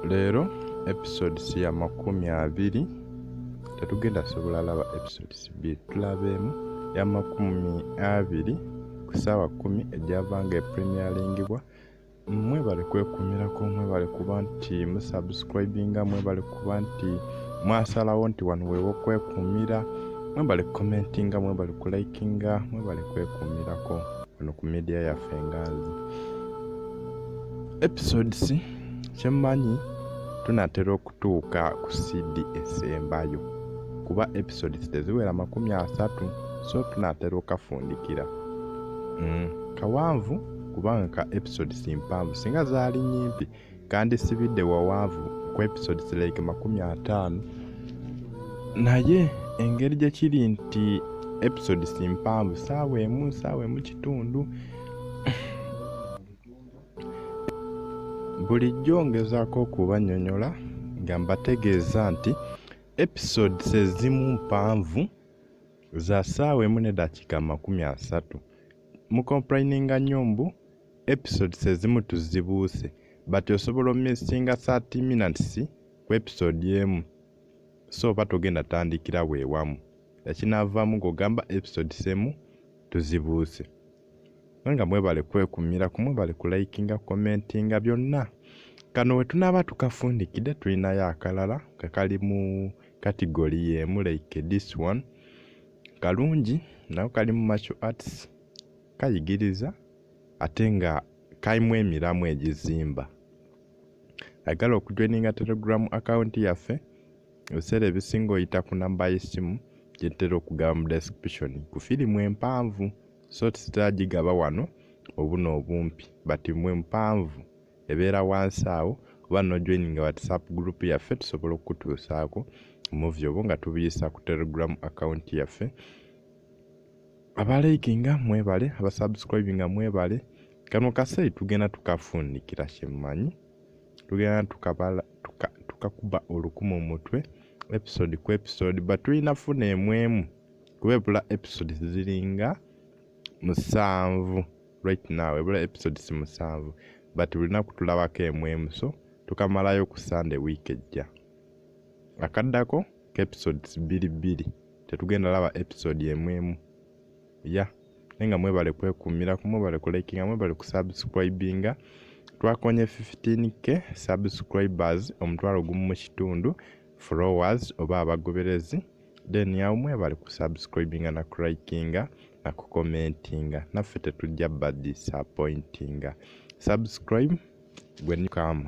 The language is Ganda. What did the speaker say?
Leero episodes ya 20 tetugenda sobola laba episodes 2 tulabeemu ya 20 ku ssaawa 10 ejyavanga epremieringibwa. Mwebale kwekumirako, mwebale kuba nti musubscribinga, mwebale kuba nti mwasalawo nti wano weewo kwekumira, mwebale commentinga, mwebale kulikinga, mwebale kwekumirako wano ku media yaffe Enganzi. Episodes kyemmanyi tunatera okutuuka ku CD esembayo kuba episodes teziwera 30, so tunatera okafundikira kawanvu kubanga ka episodes mpanvu singa zaali nyimpi kandi sibidde wawanvu ku episodes like 50, naye engeri gye kiri nti episodes mpanvu ssaawa emu kitundu. Bulijjo ngezaako okubanyonyola nga mbategeeza nti episodes ezimu mpanvu za ssaawa emu ne dakiika 30. Mucomplaininga nnyo mbu episodes ezimu tuzibuuse but osobola omissinga 30 minutes ku episode emu, so oba togenda tandikira weewamu ekinaavaamu ng'ogamba episodes emu tuzibuuse. Nga mwebale kwekumira, mwebale kulikinga, commentinga byonna. Kano we tunaaba tukafundikidde tulinayo akalala kakali mu category y'emu like this one. Kalungi nako kali mu martial arts, kayigiriza ate nga kalimu emiramu egizimba. Agala okujoininga Telegram account yaffe ebiseera ebisinga oyita ku namba y'essimu gye ntera okugaba mu description ku firimu empanvu, so tutagigaba wano obuna obumpi but mwe mpanvu ebeera wansi awo, oba no joininga WhatsApp group yaffe tusobola okutuusaako movie obwo nga tubiyisa ku Telegram account yaffe. Abalikinga mwebale, abasubscribinga mwebale. Kano kaseyi tugenda tukafundikira kyemmanyi, tugenda tukakuba olukumu mu mutwe episode ku episode but tulina funa emu kuba ebula episodes ziringa 7 right now, ebula episodes 7 but tulinaku tulabako emu, so tukamalayo ku Sunday week ejja. Akaddako ka episodes 2 tetugenda laba episode emu nenga mwebale kwekumirako, mwebale kulikinga, mwebale kusubscribinga. Twakonye 15k subscribers, omutwalo gumu mu kitundu followers oba abagoberezi, then yaw mwebale kusubscribinga na kulikinga na kucommentinga. Naffe tetujja disappointinga. Subscribe when you come.